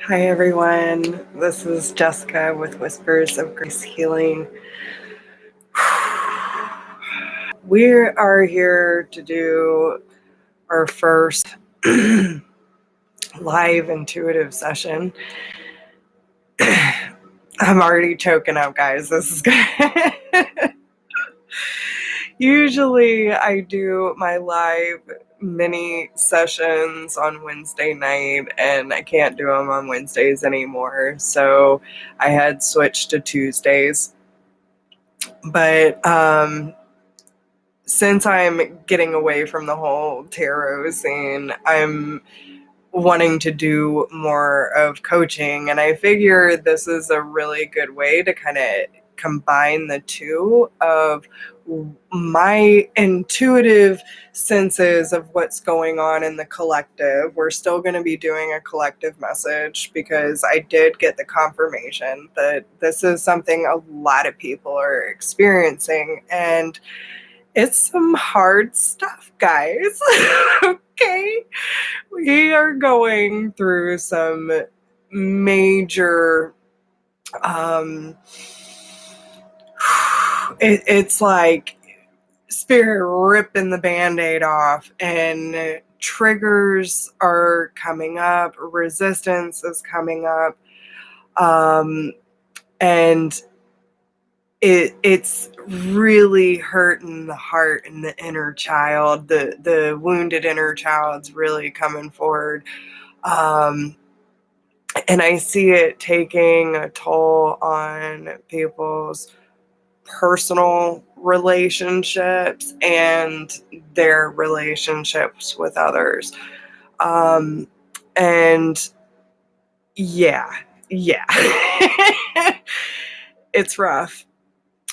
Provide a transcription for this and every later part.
Hi everyone, this is Jessica with Whispers of Grace Healing. We are here to do our first live intuitive session. I'm already choking up, guys. This is good. Usually I do my live mini sessions on Wednesday night, and I can't do them on Wednesdays anymore, so I had switched to Tuesdays. But since I'm getting away from the whole tarot scene, I'm wanting to do more of coaching, and I figure this is a really good way to kind of combine the two of my intuitive senses of what's going on in the collective. We're still going to be doing a collective message because I did get the confirmation that this is something a lot of people are experiencing, and it's some hard stuff, guys. Okay? We are going through some major, it's like spirit ripping the Band-Aid off, and triggers are coming up, resistance is coming up, and it's really hurting the heart and the inner child. The wounded inner child's really coming forward. And I see it taking a toll on people's personal relationships and their relationships with others. And yeah. It's rough.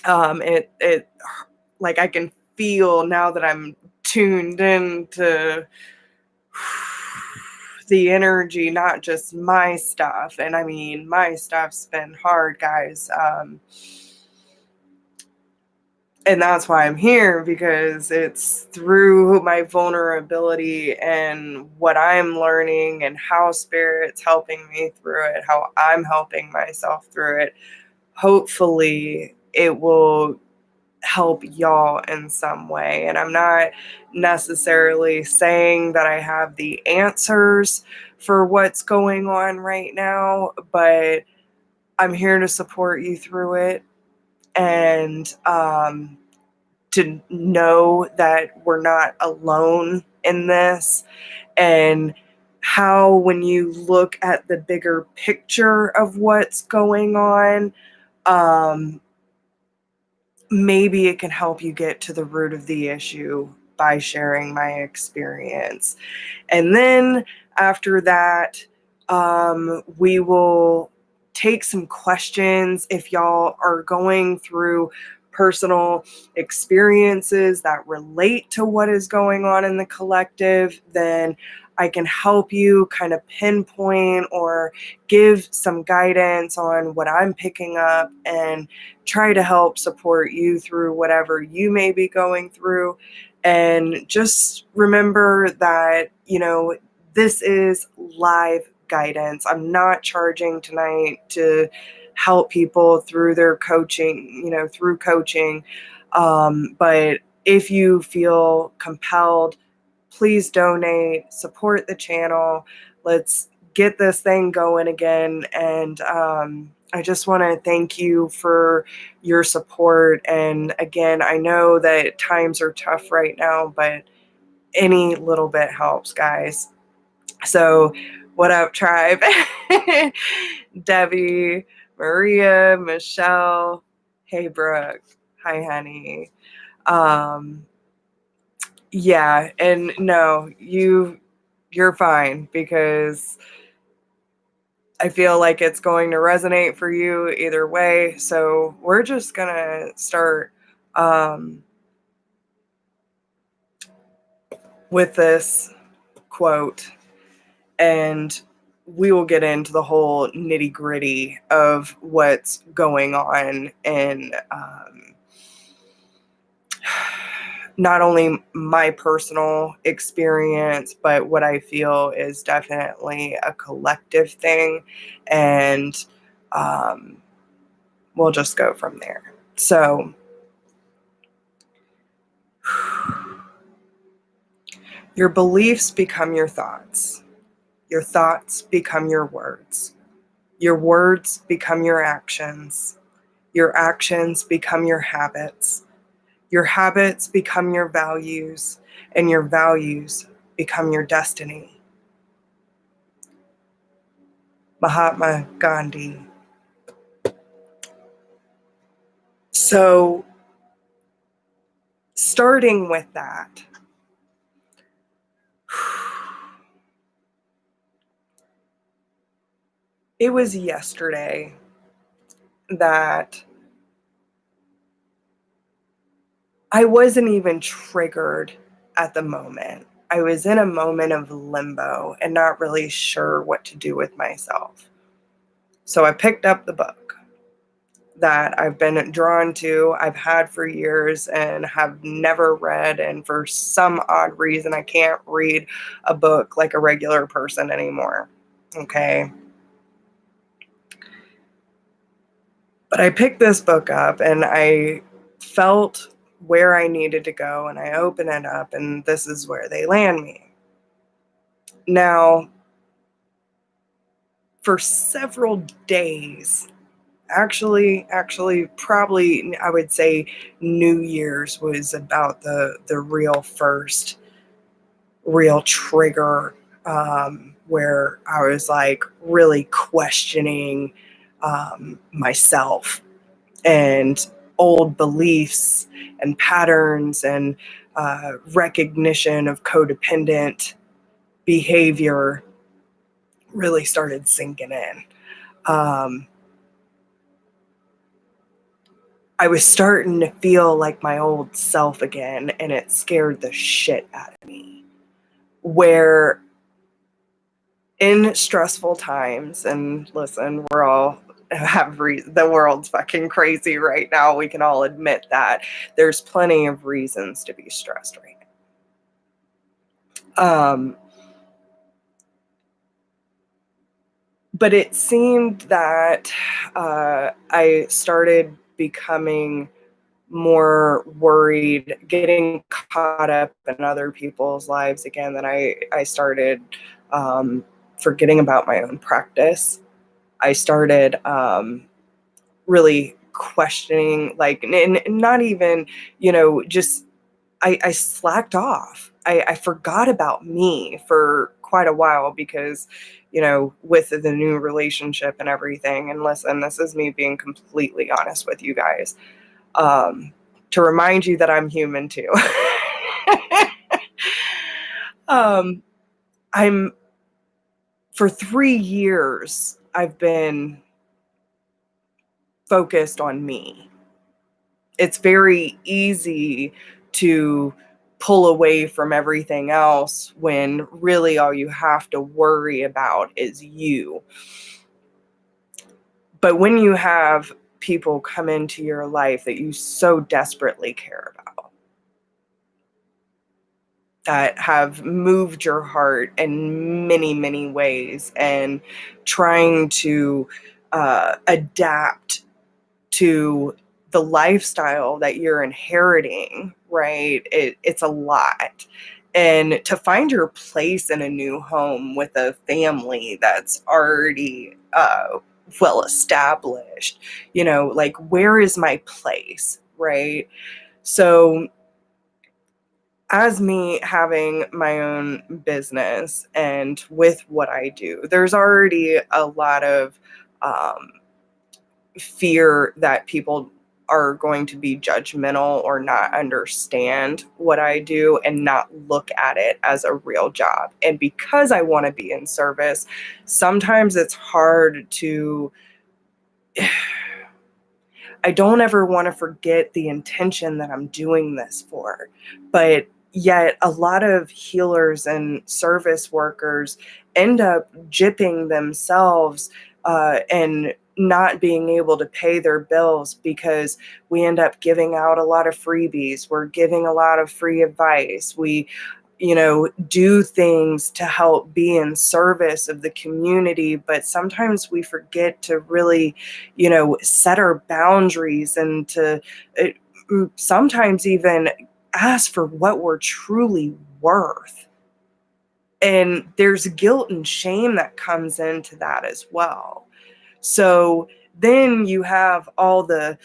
It like I can feel now that I'm tuned into the energy, not just my stuff. And I mean, my stuff's been hard, guys. And that's why I'm here, because it's through my vulnerability and what I'm learning and how Spirit's helping me through it, how I'm helping myself through it. Hopefully it will help y'all in some way. And I'm not necessarily saying that I have the answers for what's going on right now, but I'm here to support you through it, and to know that we're not alone in this, and how when you look at the bigger picture of what's going on, maybe it can help you get to the root of the issue by sharing my experience. And then after that, we will take some questions. If y'all are going through personal experiences that relate to what is going on in the collective, then I can help you kind of pinpoint or give some guidance on what I'm picking up and try to help support you through whatever you may be going through. And just remember that, this is live guidance. I'm not charging tonight to help people through their coaching, through coaching. But if you feel compelled, please donate, support the channel. Let's get this thing going again. And I just want to thank you for your support. And again, I know that times are tough right now, but any little bit helps, guys. So what up, tribe? Debbie, Maria, Michelle, hey, Brooke, hi, honey. Yeah, and no, you're fine, because I feel like it's going to resonate for you either way. So we're just gonna start with this quote, and we will get into the whole nitty gritty of what's going on in not only my personal experience, but what I feel is definitely a collective thing. And we'll just go from there. So, your beliefs become your thoughts. Your thoughts become your words. Your words become your actions. Your actions become your habits. Your habits become your values, and your values become your destiny. Mahatma Gandhi. So, starting with that, it was yesterday that I wasn't even triggered at the moment. I was in a moment of limbo and not really sure what to do with myself. So I picked up the book that I've been drawn to, I've had for years and have never read. And for some odd reason, I can't read a book like a regular person anymore. Okay. But I picked this book up and I felt where I needed to go, and I open it up and this is where they land me. Now, for several days, actually probably I would say New Year's was about the real first real trigger, where I was like really questioning myself and old beliefs and patterns and recognition of codependent behavior really started sinking in. I was starting to feel like my old self again, and it scared the shit out of me. Where in stressful times, and listen, we're all the world's fucking crazy right now. We can all admit that. There's plenty of reasons to be stressed right now. But it seemed that I started becoming more worried, getting caught up in other people's lives again, that I started forgetting about my own practice. I started really questioning, like, and not even, just I slacked off. I forgot about me for quite a while because, with the new relationship and everything. And listen, this is me being completely honest with you guys. To remind you that I'm human too. I'm for 3 years, I've been focused on me. It's very easy to pull away from everything else when really all you have to worry about is you. But when you have people come into your life that you so desperately care about, that have moved your heart in many, many ways, and trying to adapt to the lifestyle that you're inheriting, right? It's a lot. And to find your place in a new home with a family that's already well established, like, where is my place, right? So, as me having my own business and with what I do, there's already a lot of fear that people are going to be judgmental or not understand what I do and not look at it as a real job. And because I want to be in service, sometimes it's hard to, I don't ever want to forget the intention that I'm doing this for. But yet a lot of healers and service workers end up gypping themselves and not being able to pay their bills because we end up giving out a lot of freebies. We're giving a lot of free advice. We, do things to help be in service of the community, but sometimes we forget to really, set our boundaries and to sometimes even ask for what we're truly worth. And there's guilt and shame that comes into that as well. So then you have all the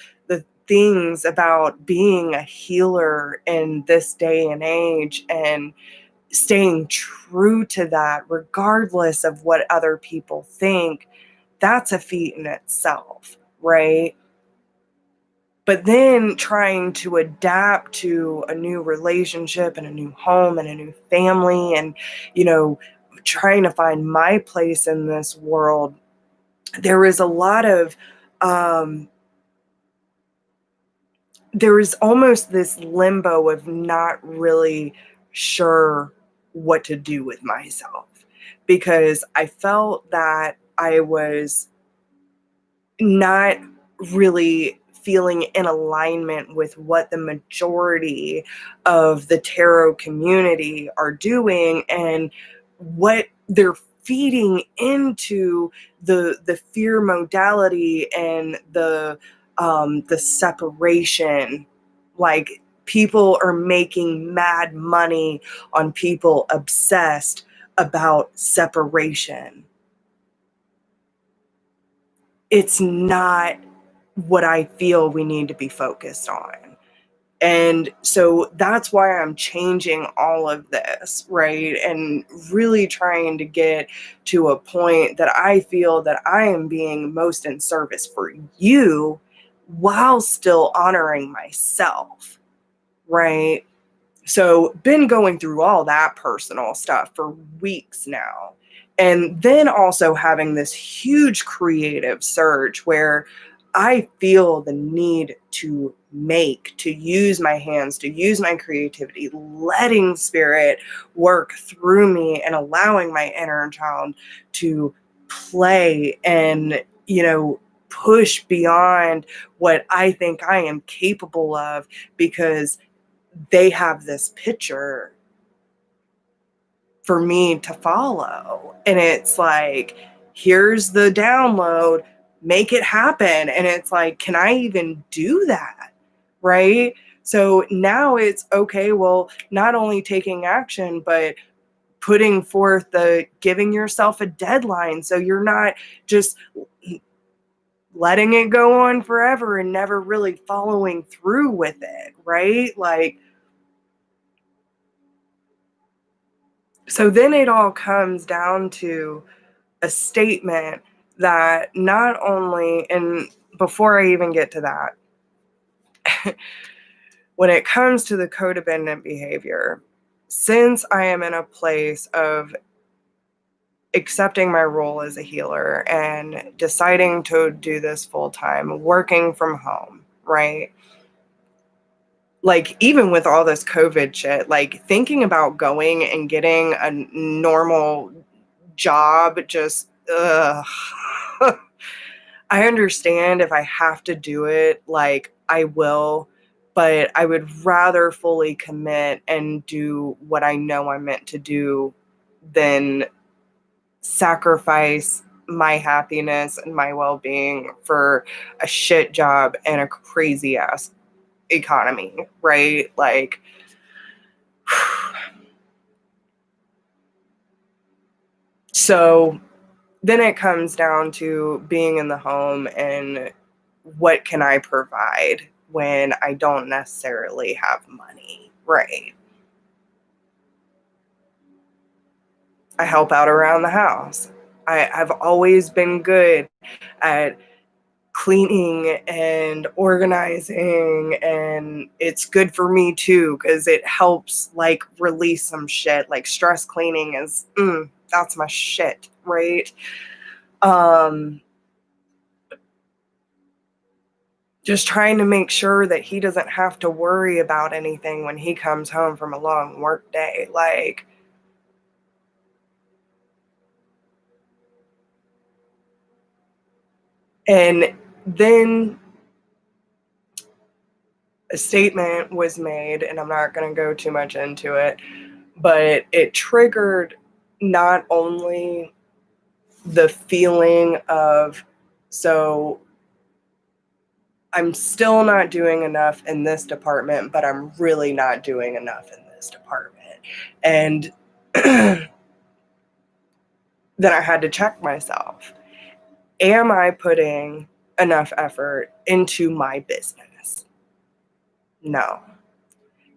things about being a healer in this day and age and staying true to that regardless of what other people think. That's a feat in itself, right? But then trying to adapt to a new relationship and a new home and a new family and, trying to find my place in this world, there is a lot of, there is almost this limbo of not really sure what to do with myself, because I felt that I was not really feeling in alignment with what the majority of the tarot community are doing and what they're feeding into the fear modality and the separation. Like, people are making mad money on people obsessed about separation. It's not what I feel we need to be focused on. And so that's why I'm changing all of this, right? And really trying to get to a point that I feel that I am being most in service for you while still honoring myself, right? So been going through all that personal stuff for weeks now. And then also having this huge creative surge where I feel the need to use my hands, to use my creativity, letting spirit work through me and allowing my inner child to play and, push beyond what I think I am capable of, because they have this picture for me to follow. And it's like, here's the download, make it happen. And it's like, can I even do that? Right? So now it's okay, well, not only taking action, but putting forth the giving yourself a deadline. So you're not just letting it go on forever and never really following through with it. Right? Like, so then it all comes down to a statement that not only, and before I even get to that, when it comes to the codependent behavior, since I am in a place of accepting my role as a healer and deciding to do this full time, working from home, right? Like, even with all this COVID shit, like, thinking about going and getting a normal job, just, ugh. I understand if I have to do it, like, I will, but I would rather fully commit and do what I know I'm meant to do than sacrifice my happiness and my well-being for a shit job and a crazy ass economy, right? Like, so then it comes down to being in the home and what can I provide when I don't necessarily have money, right? I help out around the house. I've always been good at cleaning and organizing, and it's good for me too because it helps, like, release some shit. Like, stress cleaning is that's my shit, right? Just trying to make sure that he doesn't have to worry about anything when he comes home from a long work day. Like, And then a statement was made, and I'm not going to go too much into it, but it triggered not only the feeling of, so I'm still not doing enough in this department, but I'm really not doing enough in this department. And then I had to check myself. Am I putting enough effort into my business? No.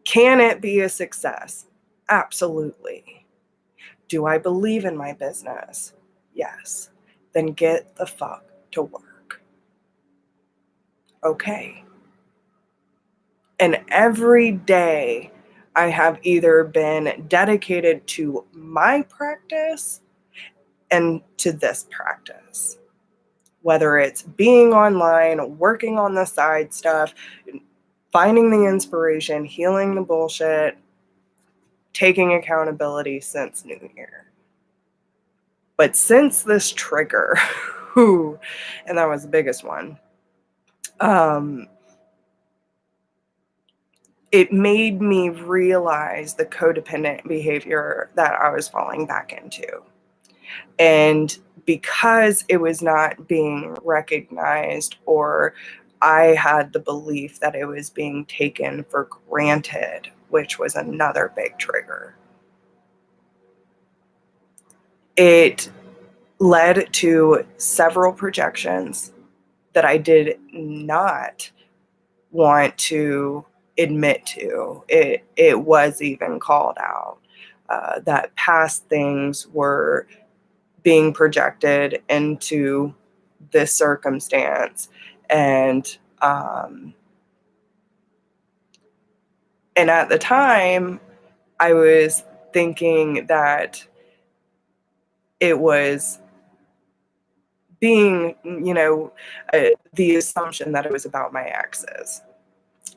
Can it be a success? Absolutely. Do I believe in my business? Yes. Then get the fuck to work. Okay. And every day I have either been dedicated to my practice and to this practice. Whether it's being online, working on the side stuff, finding the inspiration, healing the bullshit, taking accountability since New Year. But since this trigger, and that was the biggest one, it made me realize the codependent behavior that I was falling back into. And because it was not being recognized, or I had the belief that it was being taken for granted, which was another big trigger, it led to several projections that I did not want to admit to. It was even called out that past things were being projected into this circumstance, and at the time I was thinking that it was being, the assumption that it was about my exes,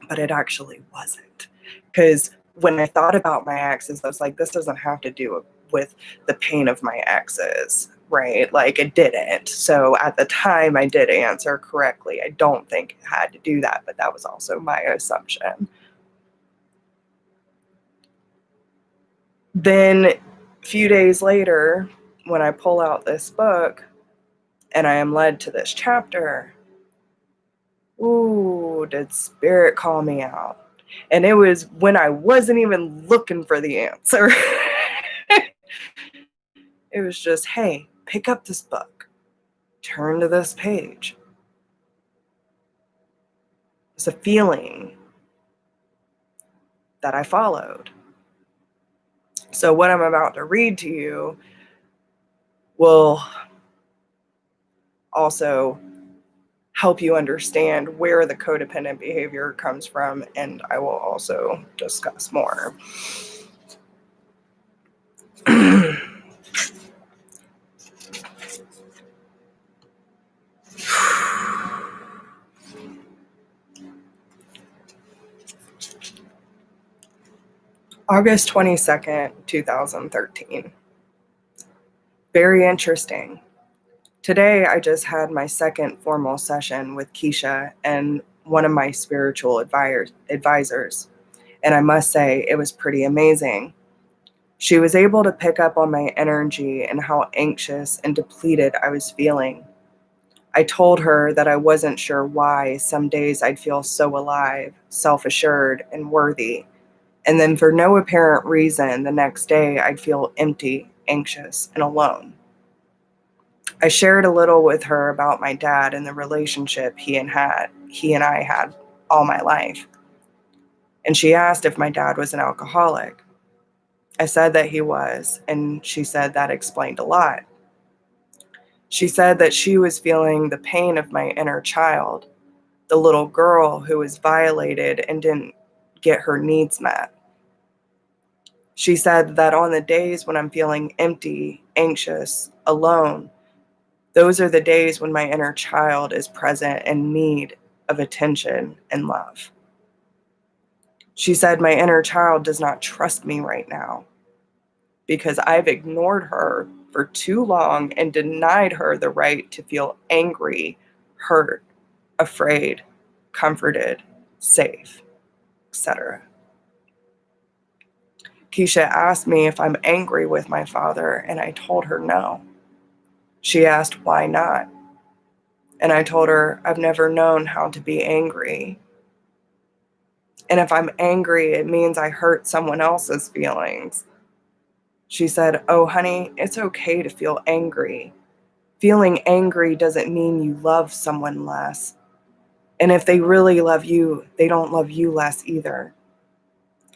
but it actually wasn't. Because when I thought about my exes, I was like, this doesn't have to do with the pain of my exes, right? Like, it didn't. So at the time, I did answer correctly. I don't think it had to do that, but that was also my assumption. Then a few days later, when I pull out this book and I am led to this chapter, ooh, did spirit call me out? And it was when I wasn't even looking for the answer. It was just, hey, pick up this book, turn to this page. It's a feeling that I followed. So what I'm about to read to you will also help you understand where the codependent behavior comes from, and I will also discuss more. August 22nd, 2013. Very interesting. Today, I just had my second formal session with Keisha and one of my spiritual advisors, and I must say it was pretty amazing. She was able to pick up on my energy and how anxious and depleted I was feeling. I told her that I wasn't sure why some days I'd feel so alive, self-assured, and worthy, and then for no apparent reason, the next day I'd feel empty, anxious, and alone. I shared a little with her about my dad and the relationship he and I had all my life. And she asked if my dad was an alcoholic. I said that he was, and she said that explained a lot. She said that she was feeling the pain of my inner child, the little girl who was violated and didn't get her needs met. She said that on the days when I'm feeling empty, anxious, alone, those are the days when my inner child is present in need of attention and love. She said my inner child does not trust me right now because I've ignored her for too long and denied her the right to feel angry, hurt, afraid, comforted, safe, etc. Keisha asked me if I'm angry with my father, and I told her no. She asked why not, and I told her I've never known how to be angry. And if I'm angry, it means I hurt someone else's feelings. She said, "Oh, honey, it's okay to feel angry. Feeling angry doesn't mean you love someone less. And if they really love you, they don't love you less either.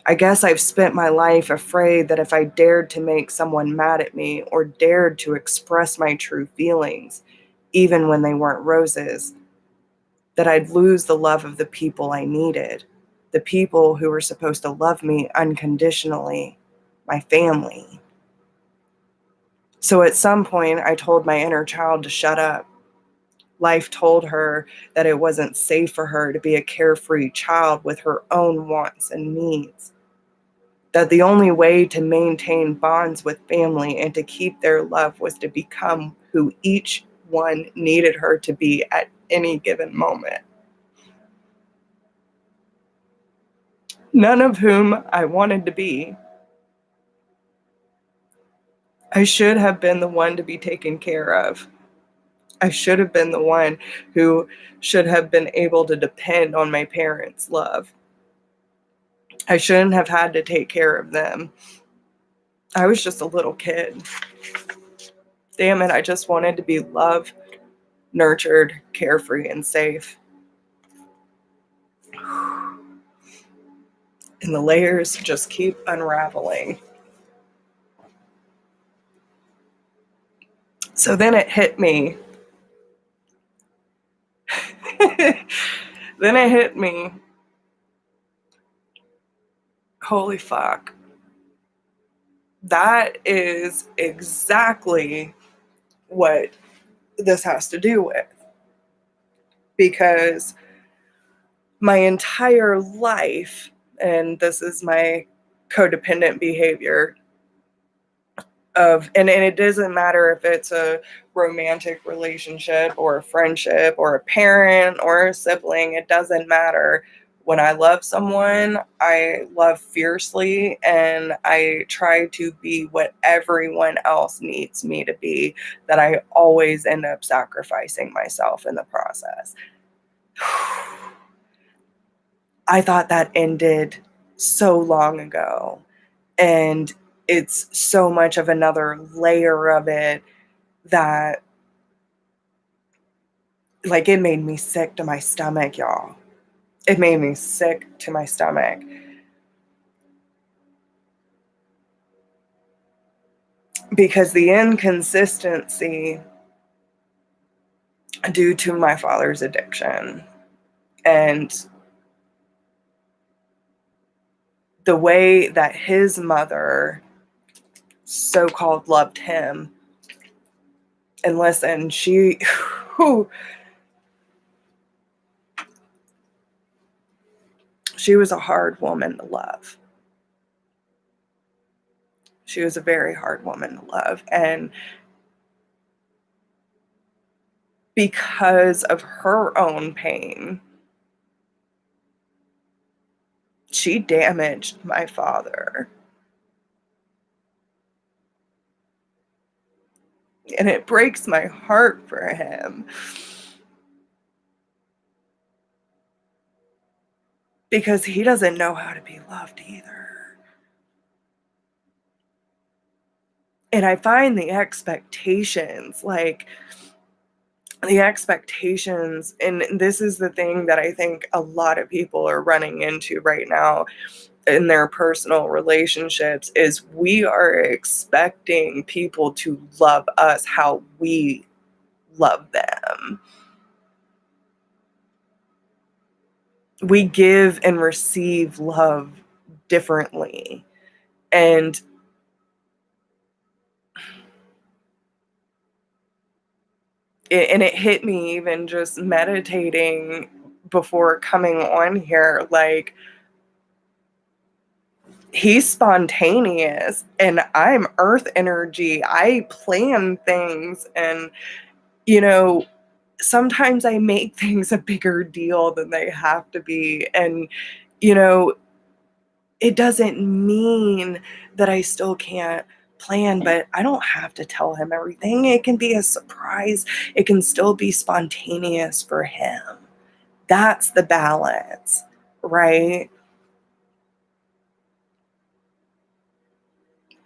I guess I've spent my life afraid that if I dared to make someone mad at me or dared to express my true feelings, even when they weren't roses, that I'd lose the love of the people I needed, the people who were supposed to love me unconditionally, my family." So at some point, I told my inner child to shut up. Life told her that it wasn't safe for her to be a carefree child with her own wants and needs. That the only way to maintain bonds with family and to keep their love was to become who each one needed her to be at any given moment. None of whom I wanted to be. I should have been the one to be taken care of. I should have been the one who should have been able to depend on my parents' love. I shouldn't have had to take care of them. I was just a little kid. Damn it, I just wanted to be loved, nurtured, carefree, and safe. And the layers just keep unraveling. So then it hit me. Then it hit me. Holy fuck. That is exactly what this has to do with. Because my entire life, and this is my codependent behavior and it doesn't matter if it's a romantic relationship or a friendship or a parent or a sibling, it doesn't matter. When I love someone, I love fiercely and I try to be what everyone else needs me to be, that I always end up sacrificing myself in the process. I thought that ended so long ago, and it's so much of another layer of it that, like, it made me sick to my stomach, y'all. It made me sick to my stomach. Because the inconsistency due to my father's addiction and the way that his mother so-called loved him. And listen, she was a hard woman to love. She was a very hard woman to love. And because of her own pain, she damaged my father. And it breaks my heart for him. Because he doesn't know how to be loved either. And I find the expectations, and this is the thing that I think a lot of people are running into right now in their personal relationships, is we are expecting people to love us how we love them. We give and receive love differently. And it hit me even just meditating before coming on here, like, he's spontaneous and I'm earth energy. I plan things, and sometimes I make things a bigger deal than they have to be. And, you know, it doesn't mean that I still can't plan, but I don't have to tell him everything. It can be a surprise. It can still be spontaneous for him. That's the balance, right?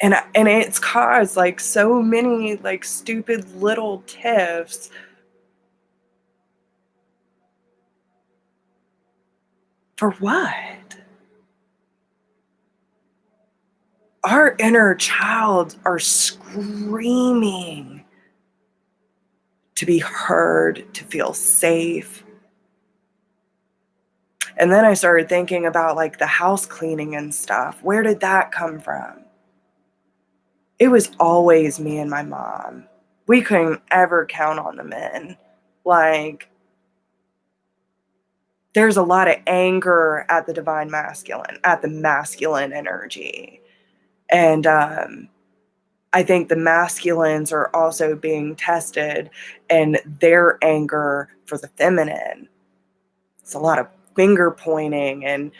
And it's caused like so many like stupid little tiffs. For what? Our inner child are screaming to be heard, to feel safe. And then I started thinking about like the house cleaning and stuff. Where did that come from? It was always me and my mom. We couldn't ever count on the men. Like, there's a lot of anger at the divine masculine, at the masculine energy. And I think the masculines are also being tested in their anger for the feminine. It's a lot of finger pointing and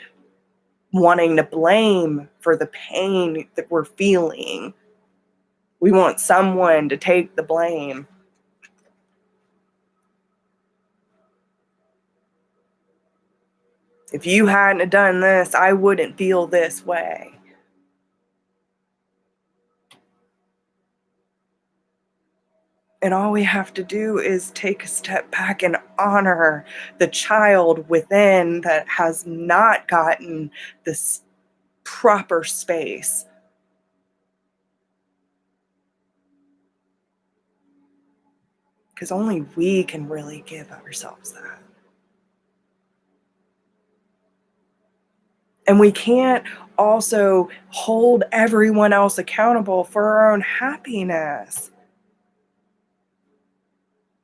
wanting to blame for the pain that we're feeling. We want someone to take the blame. If you hadn't done this, I wouldn't feel this way. And all we have to do is take a step back and honor the child within that has not gotten this proper space. Because only we can really give ourselves that. And we can't also hold everyone else accountable for our own happiness.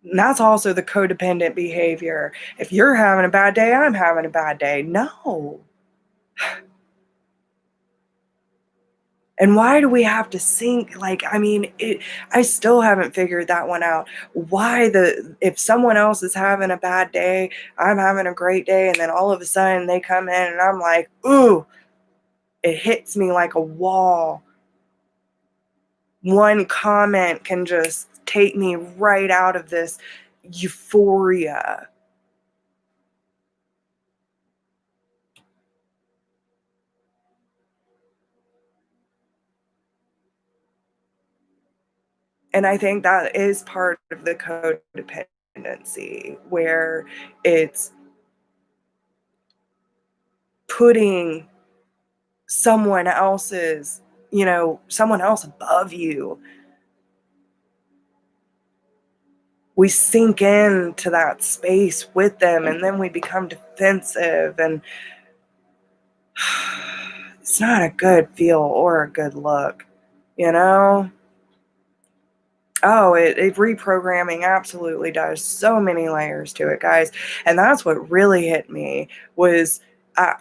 And that's also the codependent behavior. If you're having a bad day, I'm having a bad day. No. And why do we have to sync? Like, I mean, I still haven't figured that one out. Why if someone else is having a bad day, I'm having a great day, and then all of a sudden they come in and I'm like, ooh, it hits me like a wall. One comment can just take me right out of this euphoria. And I think that is part of the codependency, where it's putting someone else's, someone else above you. We sink into that space with them, and then we become defensive, and it's not a good feel or a good look, you know? Oh, reprogramming absolutely does so many layers to it, guys. And that's what really hit me was, I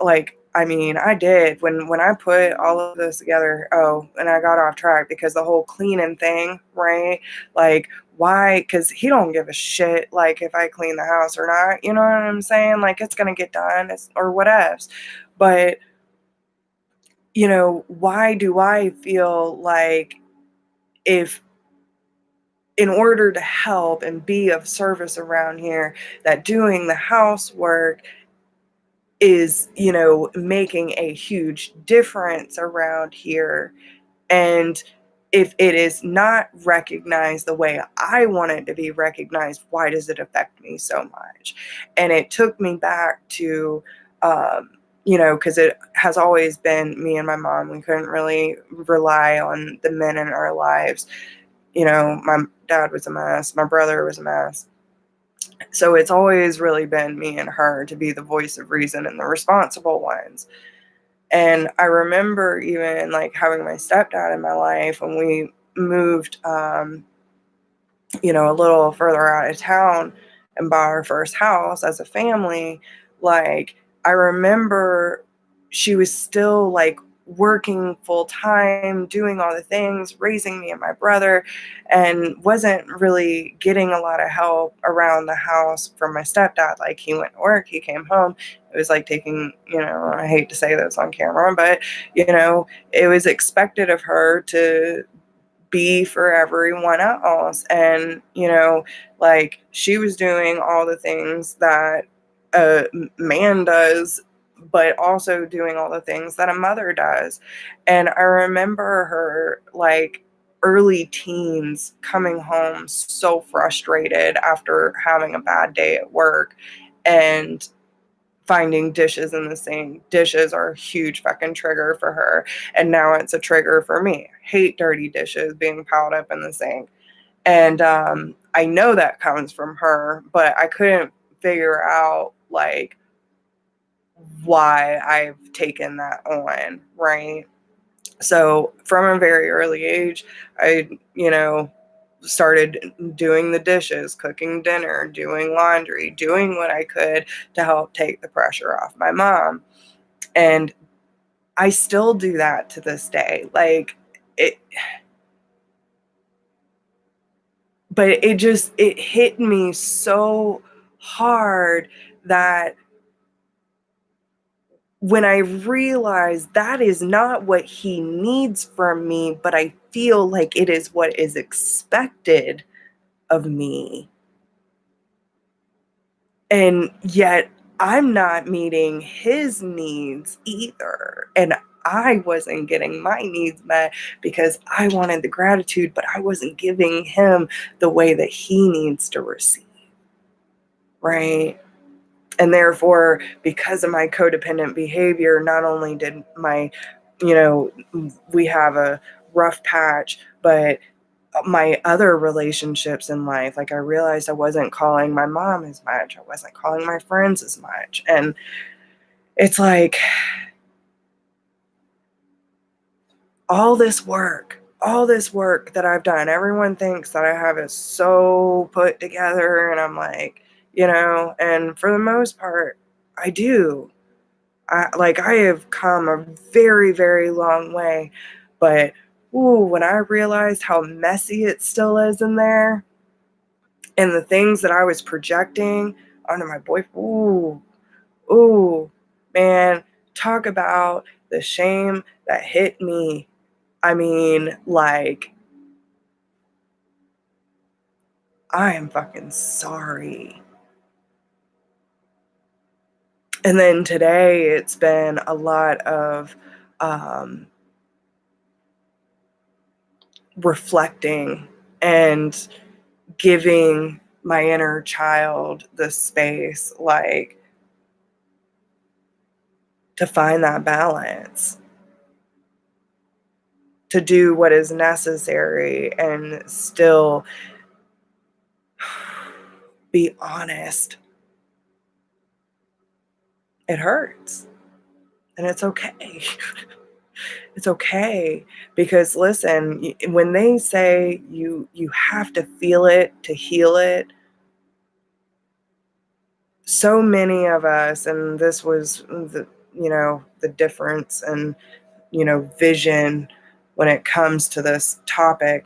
did when I put all of this together. Oh, and I got off track because the whole cleaning thing, right? Like, why? Because he don't give a shit, like, if I clean the house or not. You know what I'm saying? Like, it's gonna get done, or whatevs. But why do I feel like, if in order to help and be of service around here, that doing the housework is, making a huge difference around here? And if it is not recognized the way I want it to be recognized, why does it affect me so much? And it took me back to, because it has always been me and my mom. We couldn't really rely on the men in our lives. My dad was a mess. My brother was a mess. So it's always really been me and her to be the voice of reason and the responsible ones. And I remember even like having my stepdad in my life when we moved, a little further out of town and bought our first house as a family. Like, I remember she was still like working full time, doing all the things, raising me and my brother, and wasn't really getting a lot of help around the house from my stepdad. Like, he went to work, he came home. It was like taking, I hate to say this on camera, but, it was expected of her to be for everyone else. And, like, she was doing all the things that a man does, but also doing all the things that a mother does. And I remember her, like, early teens, coming home so frustrated after having a bad day at work and finding dishes in the sink. Dishes are a huge fucking trigger for her. And now it's a trigger for me. I hate dirty dishes being piled up in the sink. And I know that comes from her, but I couldn't figure out, like, why I've taken that on, right? So from a very early age, I, started doing the dishes, cooking dinner, doing laundry, doing what I could to help take the pressure off my mom. And I still do that to this day. Like, it, but it hit me so hard that when I realized that is not what he needs from me, but I feel like it is what is expected of me. And yet I'm not meeting his needs either. And I wasn't getting my needs met because I wanted the gratitude, but I wasn't giving him the way that he needs to receive. Right? And therefore, because of my codependent behavior, not only did we have a rough patch, but my other relationships in life, like, I realized I wasn't calling my mom as much. I wasn't calling my friends as much. And it's like, all this work that I've done, everyone thinks that I have it so put together. And I'm like, and for the most part, I do. I have come a very, very long way. But, when I realized how messy it still is in there, and the things that I was projecting onto my boyfriend, man, talk about the shame that hit me. I mean, like, I am fucking sorry. And then today it's been a lot of reflecting and giving my inner child the space, like, to find that balance, to do what is necessary and still be honest. It hurts, and it's okay. It's okay, because listen, when they say you have to feel it to heal it, so many of us, and this was the difference and vision when it comes to this topic,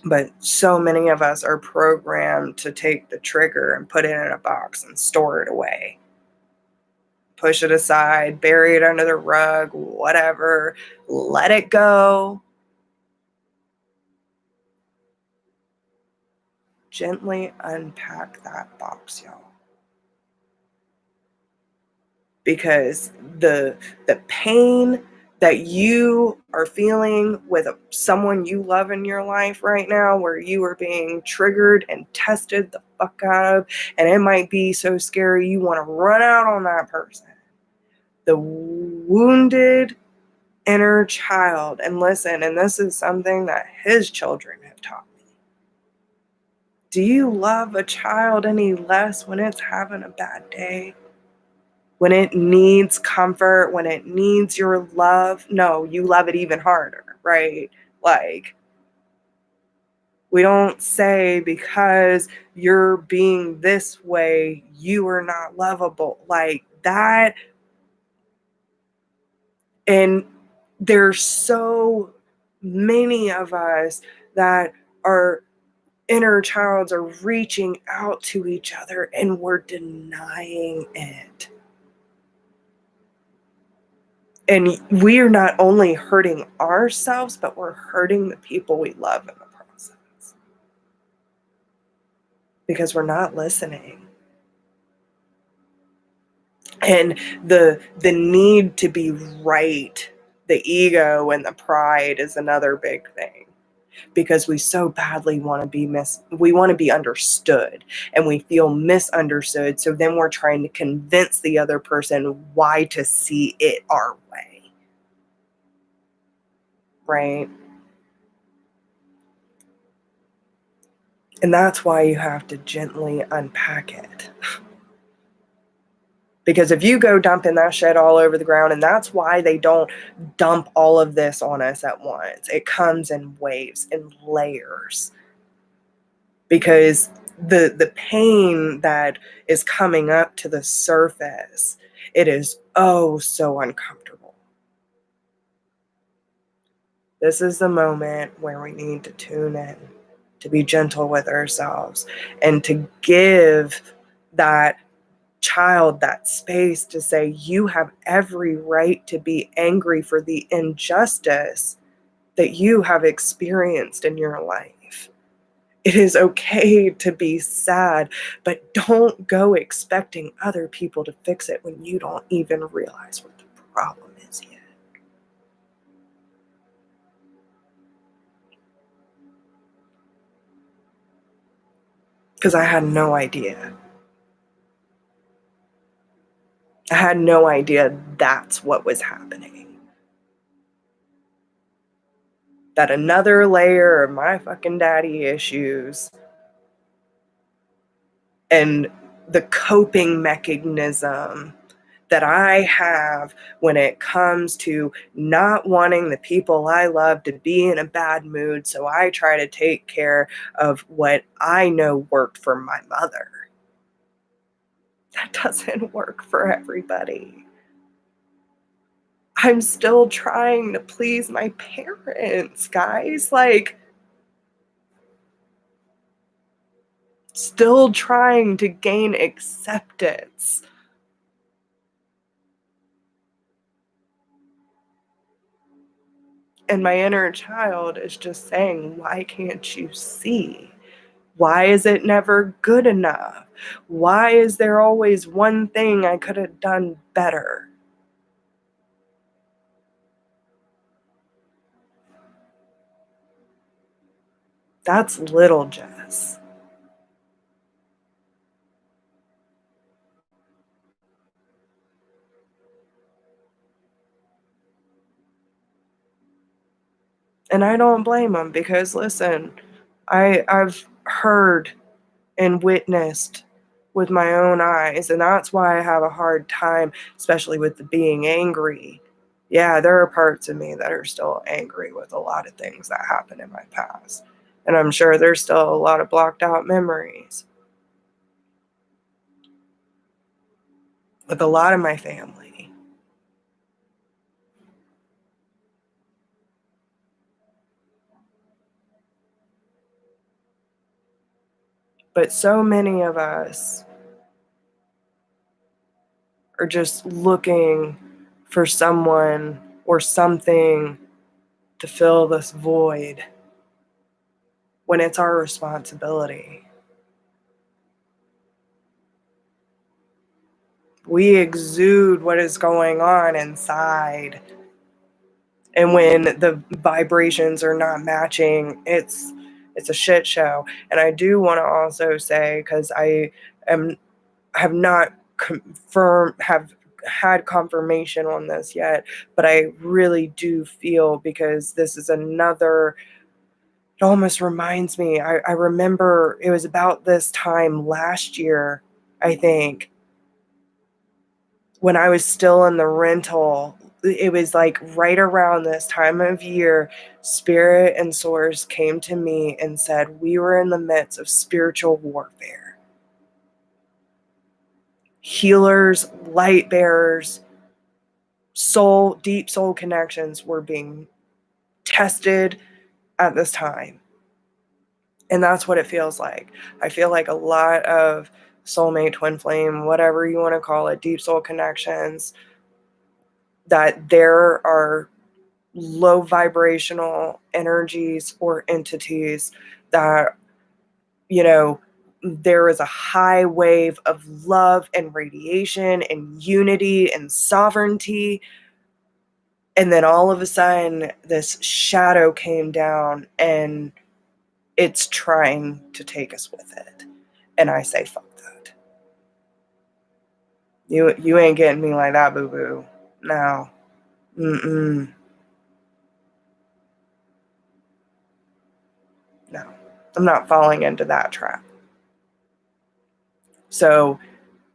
but so many of us are programmed to take the trigger and put it in a box and store it away, push it aside, bury it under the rug, whatever, let it go. Gently unpack that box, y'all. Because the pain that you are feeling with someone you love in your life right now, where you are being triggered and tested the fuck out of, and it might be so scary you want to run out on that person. The wounded inner child, and listen, and this is something that his children have taught me. Do you love a child any less when it's having a bad day? When it needs comfort, when it needs your love? No, you love it even harder, right? Like, we don't say because you're being this way, you are not lovable. Like that. And there's so many of us that our inner childs are reaching out to each other and we're denying it. And we are not only hurting ourselves, but we're hurting the people we love in the process. Because we're not listening. And the need to be right, the ego and the pride is another big thing. Because we so badly want to be understood, and we feel misunderstood. So then we're trying to convince the other person why to see it our way. Right? And that's why you have to gently unpack it. Because if you go dumping that shit all over the ground, and that's why they don't dump all of this on us at once. It comes in waves and layers. Because the pain that is coming up to the surface, it is oh so uncomfortable. This is the moment where we need to tune in, to be gentle with ourselves, and to give that child that space to say, you have every right to be angry for the injustice that you have experienced in your life. It is okay to be sad, but don't go expecting other people to fix it when you don't even realize what the problem is yet. Because I had no idea. I had no idea that's what was happening. That another layer of my fucking daddy issues and the coping mechanism that I have when it comes to not wanting the people I love to be in a bad mood, so I try to take care of what I know worked for my mother. That doesn't work for everybody. I'm still trying to please my parents, guys. Like, still trying to gain acceptance. And my inner child is just saying, why can't you see? Why is it never good enough? Why is there always one thing I could have done better? That's little Jess. And I don't blame them, because listen, I've heard and witnessed with my own eyes, and that's why I have a hard time, especially with the being angry. Yeah, there are parts of me that are still angry with a lot of things that happened in my past. And I'm sure there's still a lot of blocked out memories with a lot of my family. But so many of us are just looking for someone or something to fill this void when it's our responsibility. We exude what is going on inside. And when the vibrations are not matching, it's a shit show. And I do want to also say, because have not have had confirmation on this yet, but I really do feel, because this is another, it almost reminds me, I remember it was about this time last year, I think, when I was still in the rental. It was like right around this time of year, Spirit and Source came to me and said we were in the midst of spiritual warfare. Healers, light bearers, deep soul connections were being tested at this time. And that's what it feels like. I feel like a lot of soulmate, twin flame, whatever you want to call it, deep soul connections, that there are low vibrational energies or entities that, you know, there is a high wave of love and radiation and unity and sovereignty. And then all of a sudden, this shadow came down and it's trying to take us with it. And I say, fuck that. You ain't getting me like that, boo-boo. No. Mm-mm. No. I'm not falling into that trap. So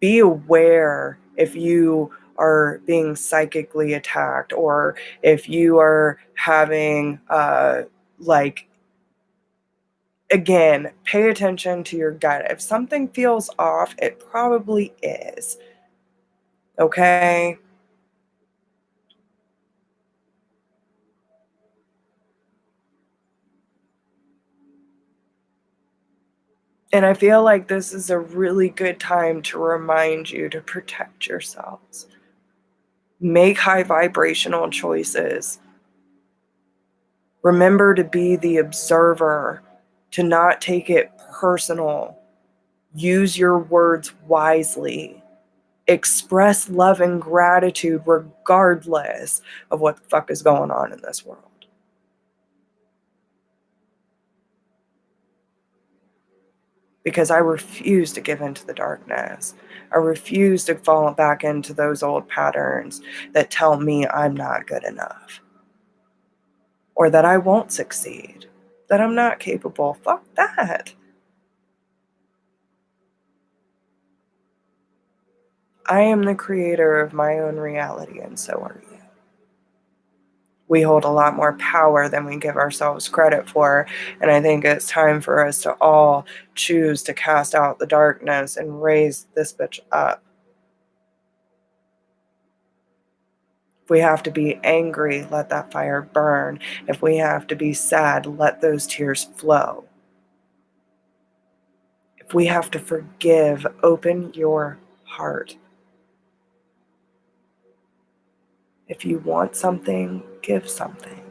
be aware if you are being psychically attacked, or if you are having, again, pay attention to your gut. If something feels off, it probably is. Okay? And I feel like this is a really good time to remind you to protect yourselves. Make high vibrational choices. Remember to be the observer, to not take it personal. Use your words wisely. Express love and gratitude regardless of what the fuck is going on in this world. Because I refuse to give into the darkness. I refuse to fall back into those old patterns that tell me I'm not good enough, or that I won't succeed, that I'm not capable. Fuck that. I am the creator of my own reality, and so are you. We hold a lot more power than we give ourselves credit for, and I think it's time for us to all choose to cast out the darkness and raise this bitch up. If we have to be angry, let that fire burn. If we have to be sad, let those tears flow. If we have to forgive, open your heart. If you want something, give something.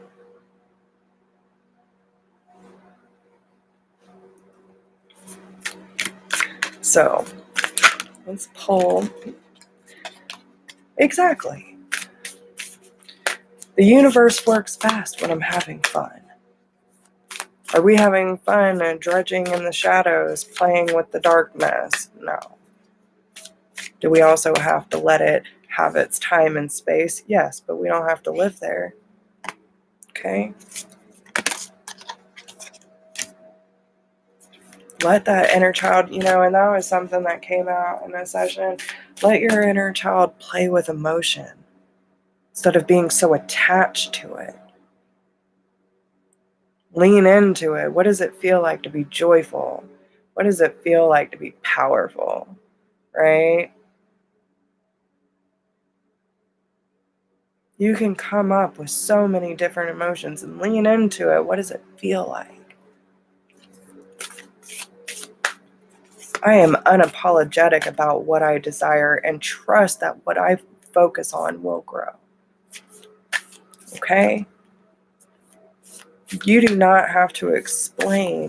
So, let's pull. Exactly. The universe works best when I'm having fun. Are we having fun and dredging in the shadows, playing with the darkness? No. Do we also have to let it have its time and space? Yes, but we don't have to live there. Okay? Let that inner child, and that was something that came out in this session. Let your inner child play with emotion instead of being so attached to it. Lean into it. What does it feel like to be joyful? What does it feel like to be powerful? Right? You can come up with so many different emotions and lean into it. What does it feel like? I am unapologetic about what I desire and trust that what I focus on will grow. Okay? You do not have to explain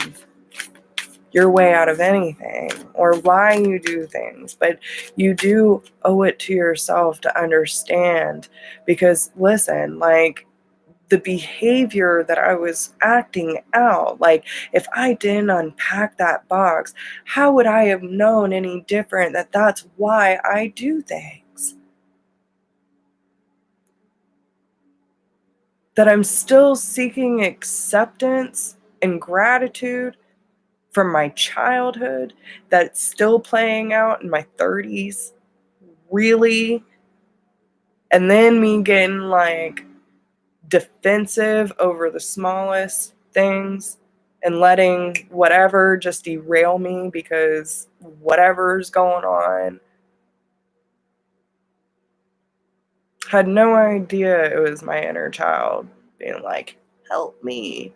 your way out of anything or why you do things, but you do owe it to yourself to understand. Because listen, the behavior that I was acting out, if I didn't unpack that box, how would I have known any different that that's why I do things? That I'm still seeking acceptance and gratitude from my childhood that's still playing out in my 30s. Really? And then me getting defensive over the smallest things and letting whatever just derail me because whatever's going on. Had no idea it was my inner child being like, help me.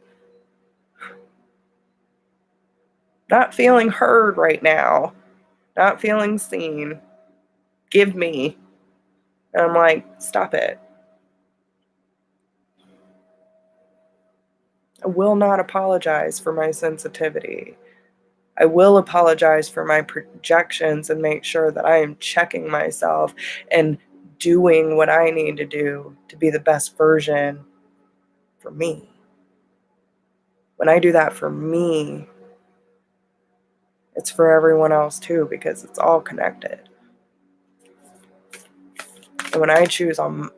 Not feeling heard right now. Not feeling seen. Give me. And I'm like, stop it. I will not apologize for my sensitivity. I will apologize for my projections and make sure that I am checking myself and doing what I need to do to be the best version for me. When I do that for me, it's for everyone else too, because it's all connected. And when I choose on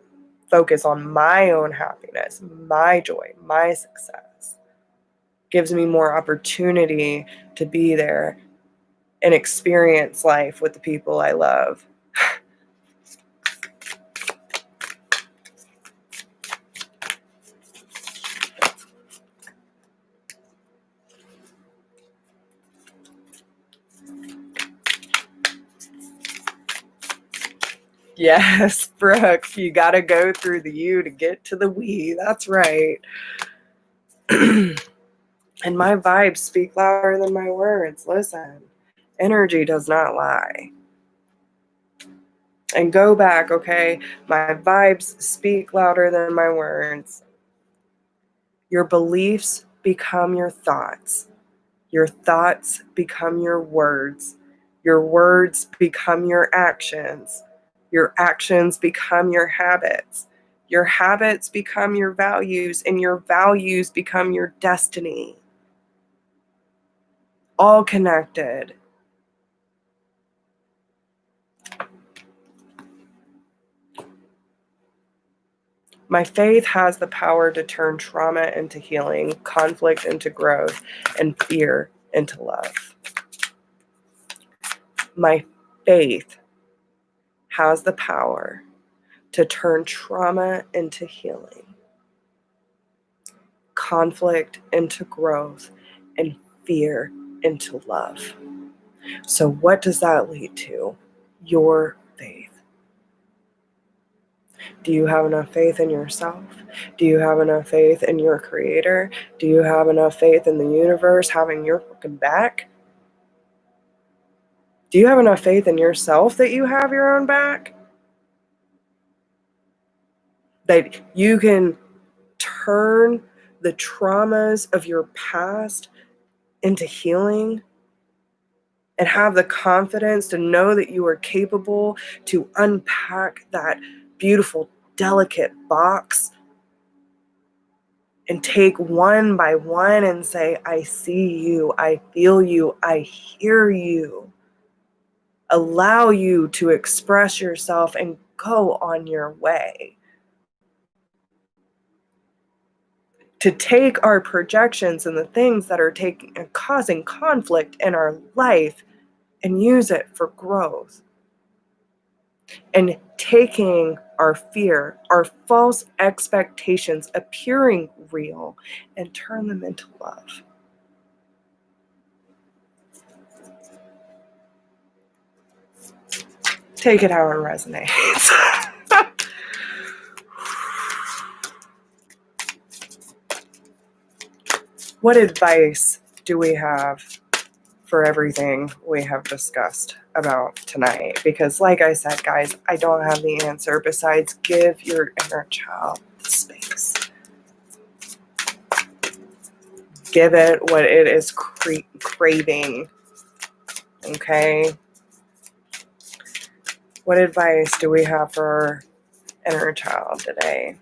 focus on my own happiness, my joy, my success, gives me more opportunity to be there and experience life with the people I love. Yes, Brooke, you got to go through the you to get to the we. That's right. And my vibes speak louder than my words. Listen, energy does not lie. And go back, okay? My vibes speak louder than my words. Your beliefs become your thoughts. Your thoughts become your words. Your words become your actions. Your actions become your habits. Your habits become your values, and your values become your destiny. All connected. My faith has the power to turn trauma into healing, conflict into growth, and fear into love. My faith has the power to turn trauma into healing, conflict into growth, and fear into love. So what does that lead to? Your faith. Do you have enough faith in yourself? Do you have enough faith in your creator? Do you have enough faith in the universe having your fucking back? Do you have enough faith in yourself that you have your own back? That you can turn the traumas of your past into healing and have the confidence to know that you are capable to unpack that beautiful, delicate box and take one by one and say, I see you, I feel you, I hear you. Allow you to express yourself and go on your way. To take our projections and the things that are causing conflict in our life and use it for growth. And taking our fear, our false expectations appearing real, and turn them into love. Take it how it resonates. What advice do we have for everything we have discussed about tonight? Because like I said, guys, I don't have the answer besides give your inner child space. Give it what it is craving. Okay? What advice do we have for our inner child today?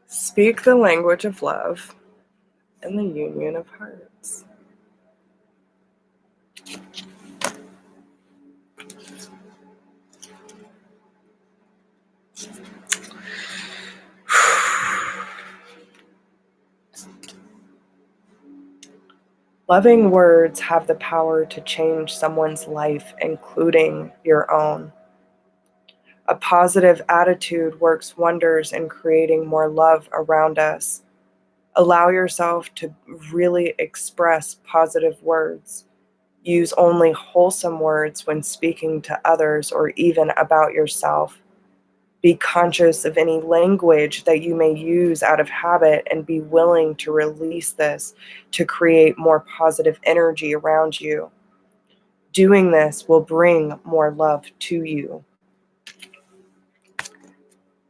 Speak the language of love and the union of hearts. Loving words have the power to change someone's life, including your own. A positive attitude works wonders in creating more love around us. Allow yourself to really express positive words. Use only wholesome words when speaking to others or even about yourself. Be conscious of any language that you may use out of habit and be willing to release this to create more positive energy around you. Doing this will bring more love to you.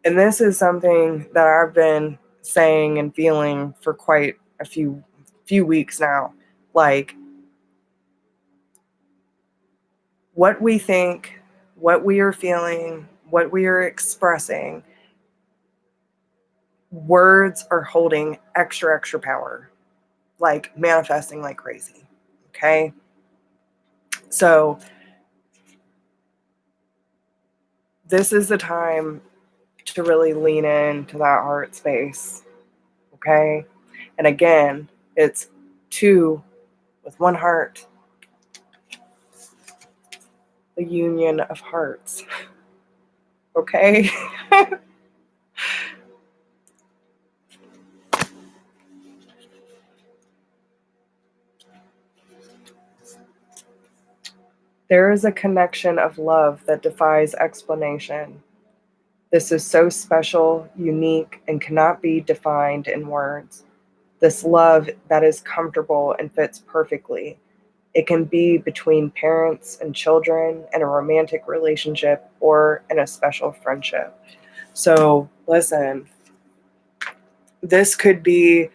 And this is something that I've been saying and feeling for quite a few weeks now. Like, what we think, what we are feeling, what we are expressing, words are holding extra power, like manifesting like crazy. Okay? So this is the time to really lean into that heart space. Okay? And again, it's two with one heart. The union of hearts. Okay? There is a connection of love that defies explanation. This is so special, unique, and cannot be defined in words. This love that is comfortable and fits perfectly. It can be between parents and children, in a romantic relationship, or in a special friendship. So, listen, this could be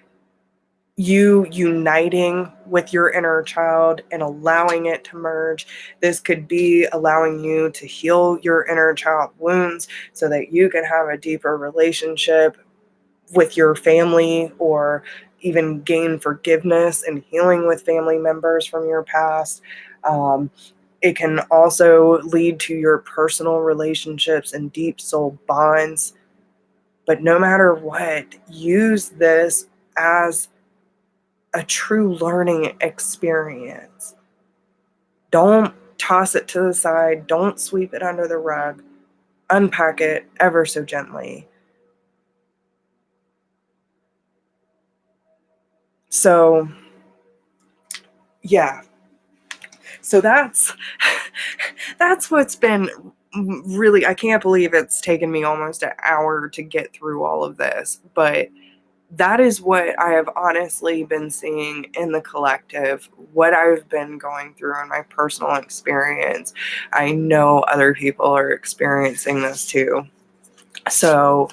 you uniting with your inner child and allowing it to merge. This could be allowing you to heal your inner child wounds so that you can have a deeper relationship with your family, or even gain forgiveness and healing with family members from your past. It can also lead to your personal relationships and deep soul bonds. But no matter what, use this as a true learning experience. Don't toss it to the side. Don't sweep it under the rug. Unpack it ever so gently. So, yeah. So that's what's been really, I can't believe it's taken me almost an hour to get through all of this, but that is what I have honestly been seeing in the collective, what I've been going through in my personal experience. I know other people are experiencing this too. So,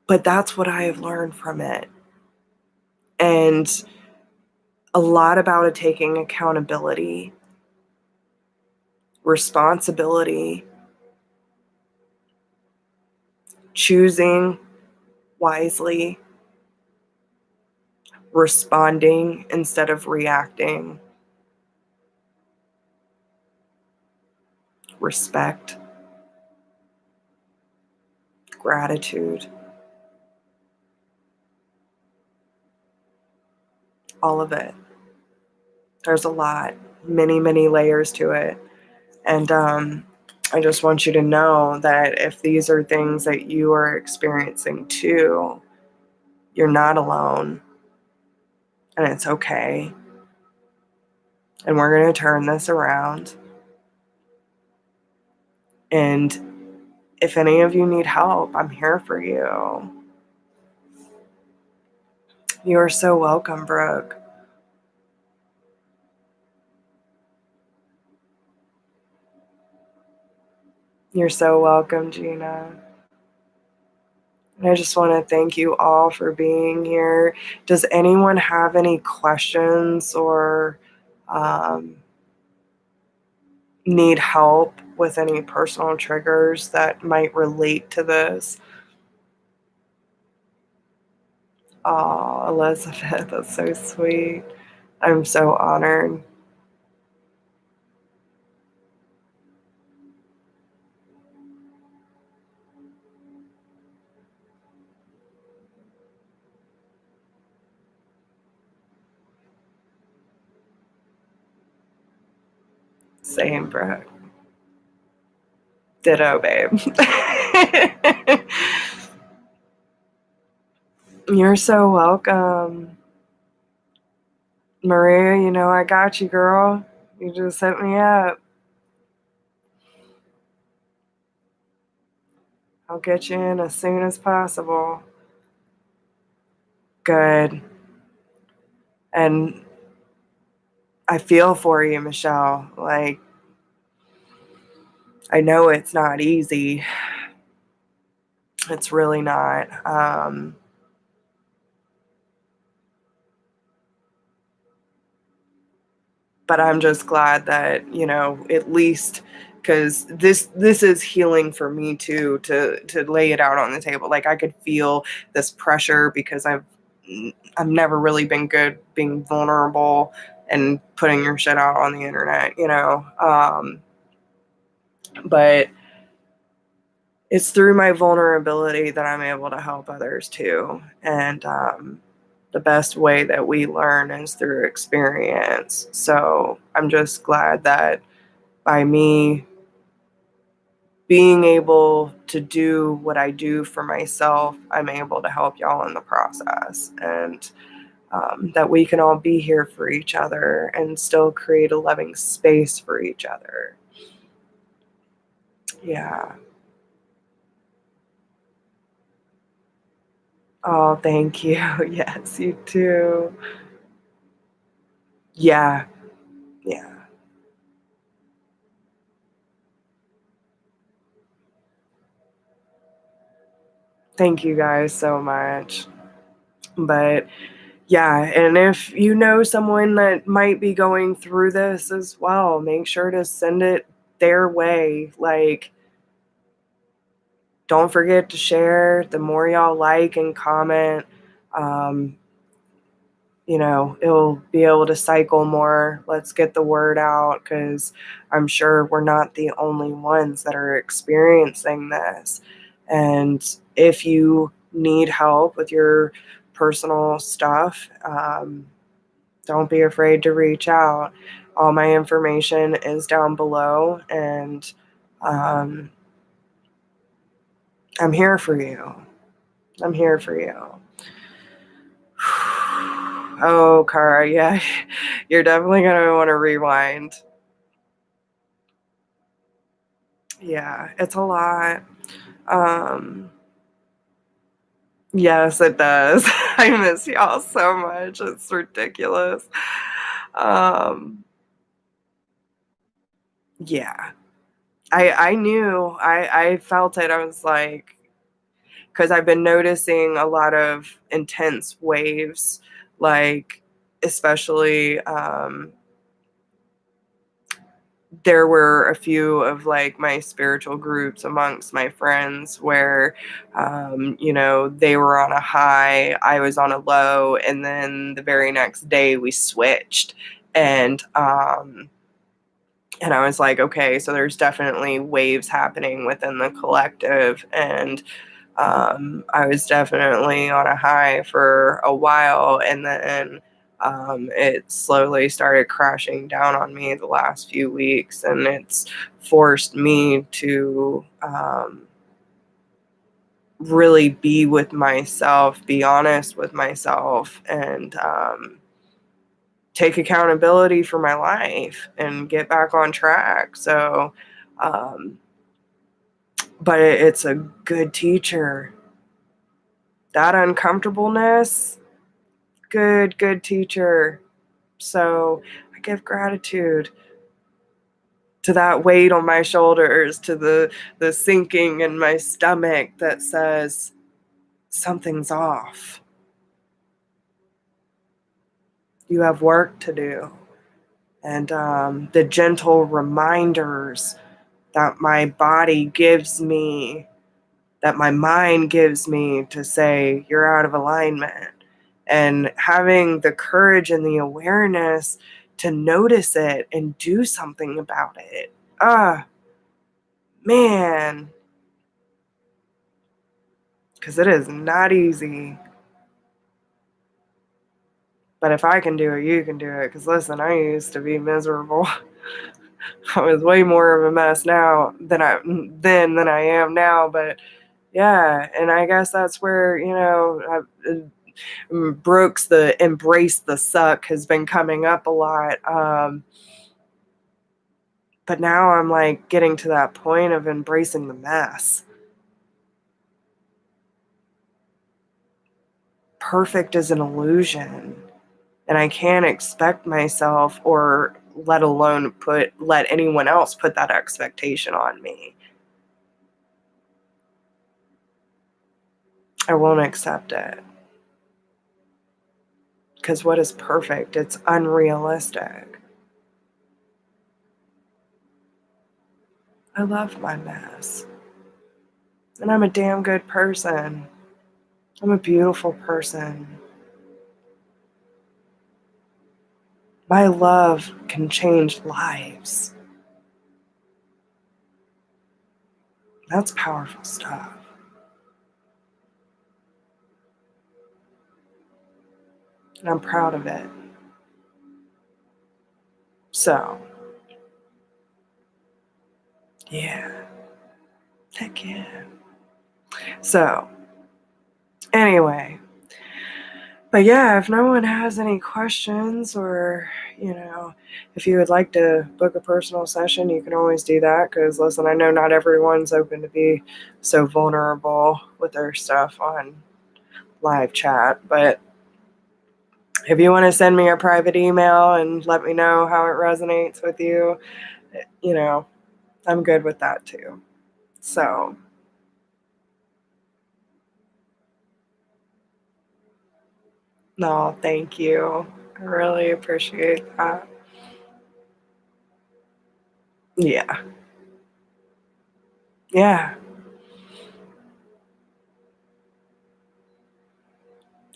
but that's what I have learned from it. And a lot about it taking accountability, responsibility, choosing wisely, responding instead of reacting, respect, gratitude, all of it. There's a lot, many layers to it. And I just want you to know that if these are things that you are experiencing too, you're not alone, and it's okay. And we're going to turn this around. And if any of you need help, I'm here for you. You are so welcome, Brooke. You're so welcome, Gina. And I just want to thank you all for being here. Does anyone have any questions or need help with any personal triggers that might relate to this? Oh, Elizabeth, that's so sweet. I'm so honored. Same, Brooke. Ditto, babe. You're so welcome. Maria, you know I got you, girl. You just hit me up. I'll get you in as soon as possible. Good. And I feel for you, Michelle. Like, I know it's not easy. It's really not. But I'm just glad that, you know, at least because this is healing for me too, to lay it out on the table. Like, I could feel this pressure because I've never really been good being vulnerable and putting your shit out on the internet, you know. But it's through my vulnerability that I'm able to help others too. And the best way that we learn is through experience. So I'm just glad that by me being able to do what I do for myself, I'm able to help y'all in the process. And that we can all be here for each other and still create a loving space for each other. Yeah. Oh, thank you. Yes, you too. Yeah. Yeah. Thank you guys so much. But yeah, and if you know someone that might be going through this as well, make sure to send it their way. Like, don't forget to share. The more y'all like and comment, um, you know, it'll be able to cycle more. Let's get the word out, because I'm sure we're not the only ones that are experiencing this. And if you need help with your personal stuff, don't be afraid to reach out. All my information is down below, and um, I'm here for you. I'm here for you. Oh, Kara, yeah, you're definitely going to want to rewind. Yeah, it's a lot. Yes, it does. I miss y'all so much. It's ridiculous. Yeah, I knew, I felt it. I was like, because I've been noticing a lot of intense waves, like, especially there were a few of like my spiritual groups amongst my friends where you know, they were on a high, I was on a low, and then the very next day we switched. And I was like, okay, so there's definitely waves happening within the collective. And I was definitely on a high for a while, and then it slowly started crashing down on me the last few weeks, and it's forced me to really be with myself, be honest with myself, and take accountability for my life and get back on track. So, but it's a good teacher. That uncomfortableness, good teacher. So I give gratitude to that weight on my shoulders, to the sinking in my stomach that says something's off. You have work to do. And the gentle reminders that my body gives me, that my mind gives me to say, you're out of alignment. and having the courage and the awareness to notice it and do something about it. Man, because it is not easy. But if I can do it, you can do it. Because listen, I used to be miserable. I was way more of a mess now than I am now. But yeah, and I guess that's where, Brooks, the embrace the suck has been coming up a lot. But now I'm like getting to that point of embracing the mess. Perfect is an illusion. And I can't expect myself, or let alone let anyone else put that expectation on me. I won't accept it. Because what is perfect? It's unrealistic. I love my mess. And I'm a damn good person. I'm a beautiful person. My love can change lives. That's powerful stuff. And I'm proud of it. So, yeah. Heck yeah. So, anyway. But yeah, if no one has any questions, or, if you would like to book a personal session, you can always do that. Because listen, I know not everyone's open to be so vulnerable with their stuff on live chat. But if you want to send me a private email and let me know how it resonates with you, I'm good with that too. So, no, thank you. I really appreciate that. Yeah. Yeah.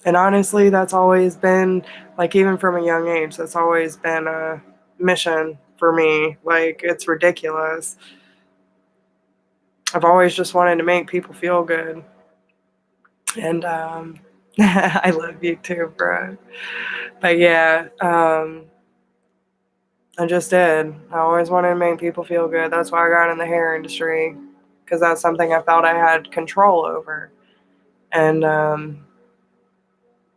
And honestly, that's always been, like, even from a young age, that's always been a mission for me. Like, it's ridiculous. I've always just wanted to make people feel good. And I love you too, bro. But yeah, I just did. I always wanted to make people feel good. That's why I got in the hair industry, because that's something I felt I had control over. And,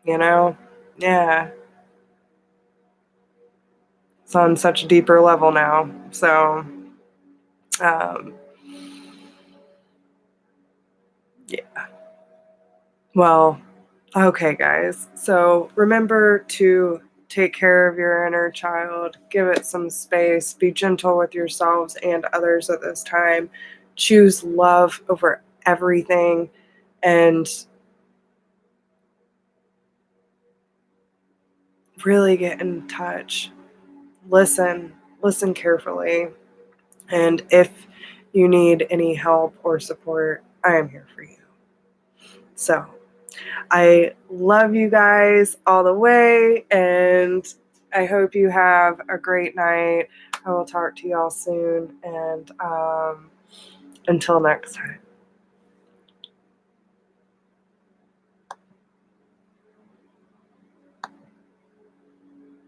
yeah. It's on such a deeper level now. So, yeah. Well, okay, guys. So remember to take care of your inner child, give it some space, be gentle with yourselves and others at this time. Choose love over everything, and really get in touch. Listen carefully. And if you need any help or support, I am here for you. So, I love you guys all the way, and I hope you have a great night. I will talk to y'all soon, and until next time.